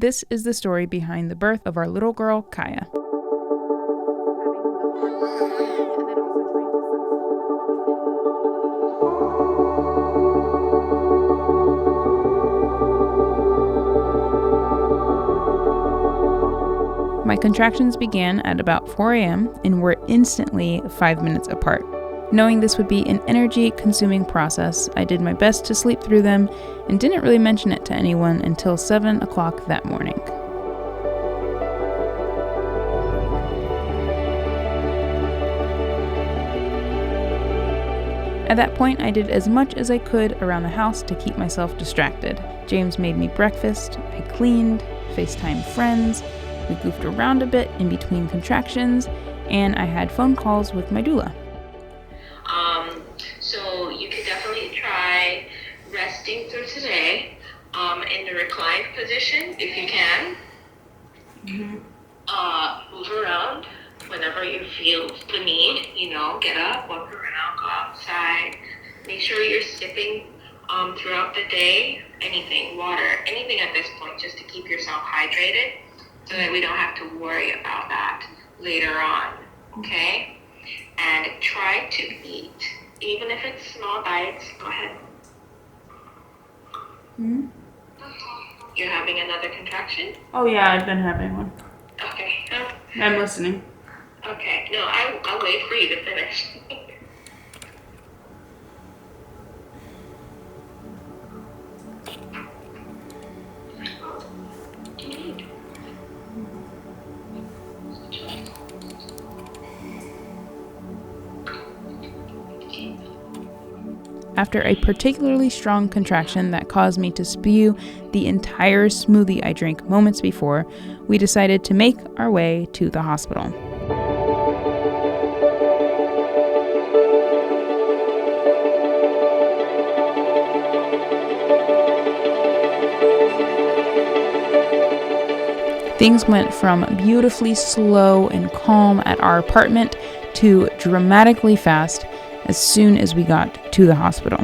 This is the story behind the birth of our little girl, Kiah. My contractions began at about 4 a.m. and were instantly 5 minutes apart. Knowing this would be an energy-consuming process, I did my best to sleep through them and didn't really mention it to anyone until 7 o'clock that morning. At that point, I did as much as I could around the house to keep myself distracted. James made me breakfast, I cleaned, FaceTimed friends, we goofed around a bit in between contractions, and I had phone calls with my doula. So you could definitely try resting through today in the reclined position if you can. Move around whenever you feel the need, get up, walk around, go outside. Make sure you're sipping throughout the day, anything, water, anything at this point, just to keep yourself hydrated so that we don't have to worry about that later on, okay? And try to eat, even if it's small bites. Go ahead. You're having another contraction? Oh yeah, I've been having one. Okay. I'm listening. Okay. No, I'll wait for you to finish. After a particularly strong contraction that caused me to spew the entire smoothie I drank moments before, we decided to make our way to the hospital. Things went from beautifully slow and calm at our apartment to dramatically fast as soon as we got to the hospital.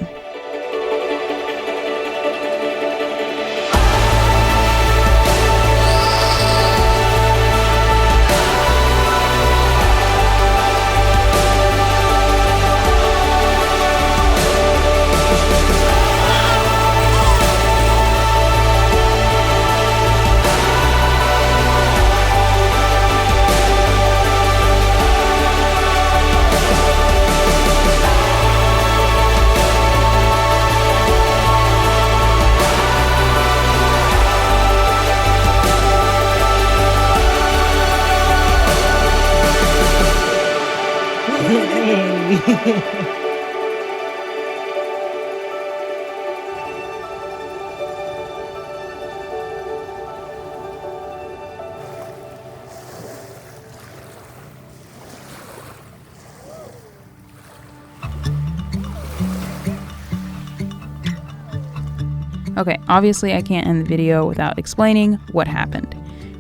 Okay, obviously I can't end the video without explaining what happened.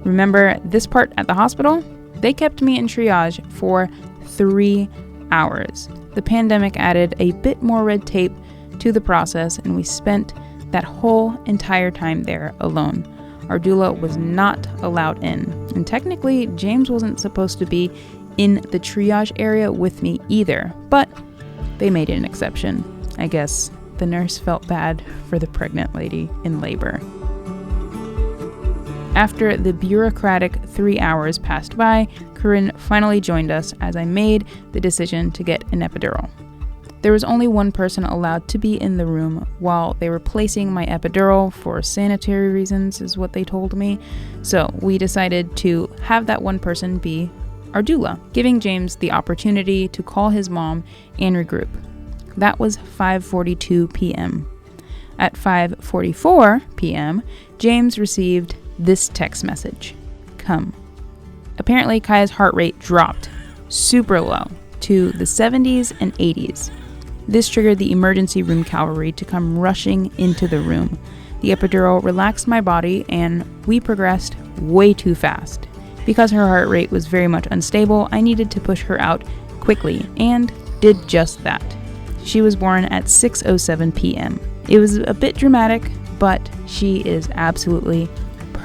Remember this part at the hospital? They kept me in triage for 3 hours. The pandemic added a bit more red tape to the process, and we spent that whole entire time there alone. Our doula was not allowed in, and technically James wasn't supposed to be in the triage area with me either, but they made an exception. I guess the nurse felt bad for the pregnant lady in labor. After the bureaucratic 3 hours passed by, Corinne finally joined us as I made the decision to get an epidural. There was only one person allowed to be in the room while they were placing my epidural for sanitary reasons, is what they told me. So we decided to have that one person be our doula, giving James the opportunity to call his mom and regroup. That was 5:42 p.m. At 5:44 p.m., James received this text message: "Come." Apparently, Kiah's heart rate dropped super low to the 70s and 80s. This triggered the emergency room cavalry to come rushing into the room. The epidural relaxed my body, and we progressed way too fast. Because her heart rate was very much unstable, I needed to push her out quickly, and did just that. She was born at 6:07 p.m. It was a bit dramatic, but she is absolutely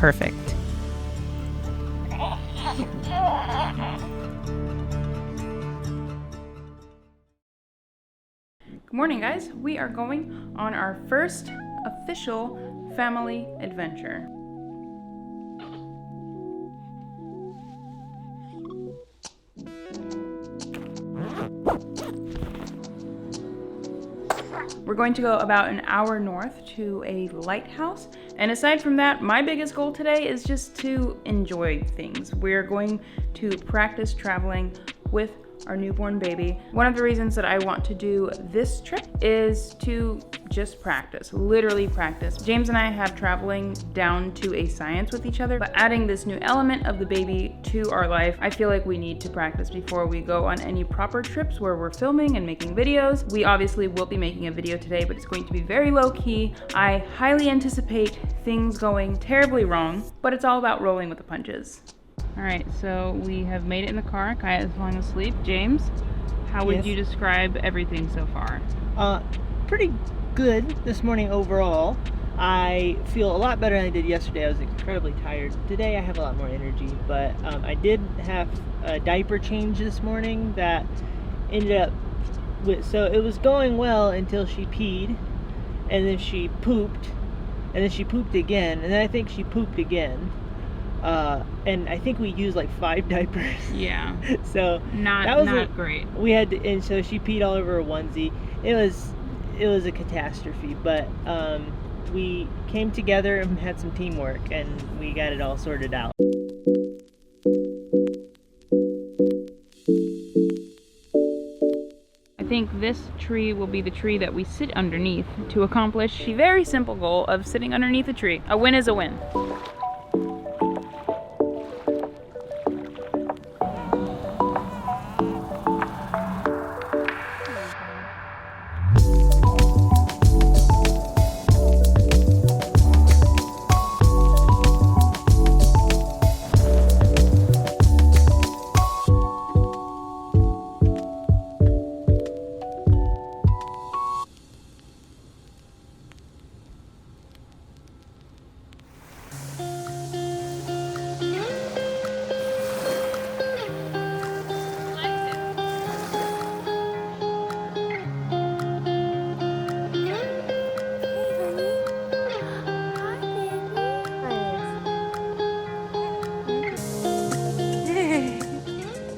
perfect. Good morning, guys. We are going on our first official family adventure. We're going to go about an hour north to a lighthouse. And aside from that, my biggest goal today is just to enjoy things. We're going to practice traveling with our newborn baby. One of the reasons that I want to do this trip is to just practice, literally practice. James and I have traveling down to a science with each other, but adding this new element of the baby to our life, I feel like we need to practice before we go on any proper trips where we're filming and making videos. We obviously will be making a video today, but it's going to be very low key. I highly anticipate things going terribly wrong, but it's all about rolling with the punches. All right, so we have made it in the car. Kiah is falling asleep. James, how would you describe everything so far? Pretty good this morning overall. I feel a lot better than I did yesterday. I was incredibly tired. Today I have a lot more energy, but I did have a diaper change this morning that ended up with, so it was going well until she peed, and then she pooped, and then she pooped again, and then I think she pooped again. And I think we used like 5 diapers. Yeah. So not great. We had to, and so she peed all over her onesie. It was a catastrophe, but we came together and had some teamwork, and we got it all sorted out. I think this tree will be the tree that we sit underneath to accomplish the very simple goal of sitting underneath a tree. A win is a win.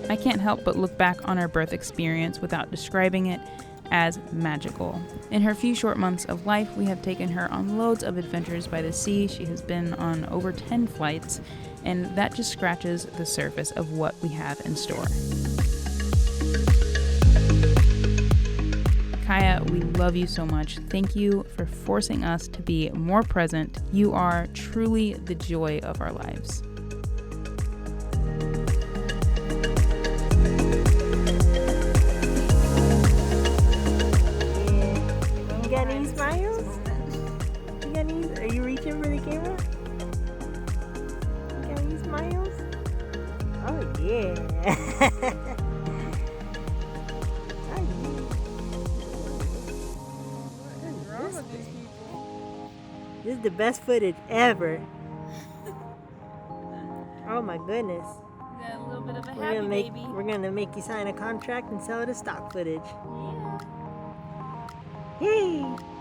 I can't help but look back on our birth experience without describing it as magical. In her few short months of life, we have taken her on loads of adventures by the sea. She has been on over 10 flights, and that just scratches the surface of what we have in store. Kiah, we love you so much. Thank you for forcing us to be more present. You are truly the joy of our lives. Any smiles? Are you reaching for the camera? Got any smiles? Oh yeah. This is the best footage ever. Oh my goodness. Got a little bit of a We're gonna make you sign a contract and sell it as stock footage. Yeah. Yay!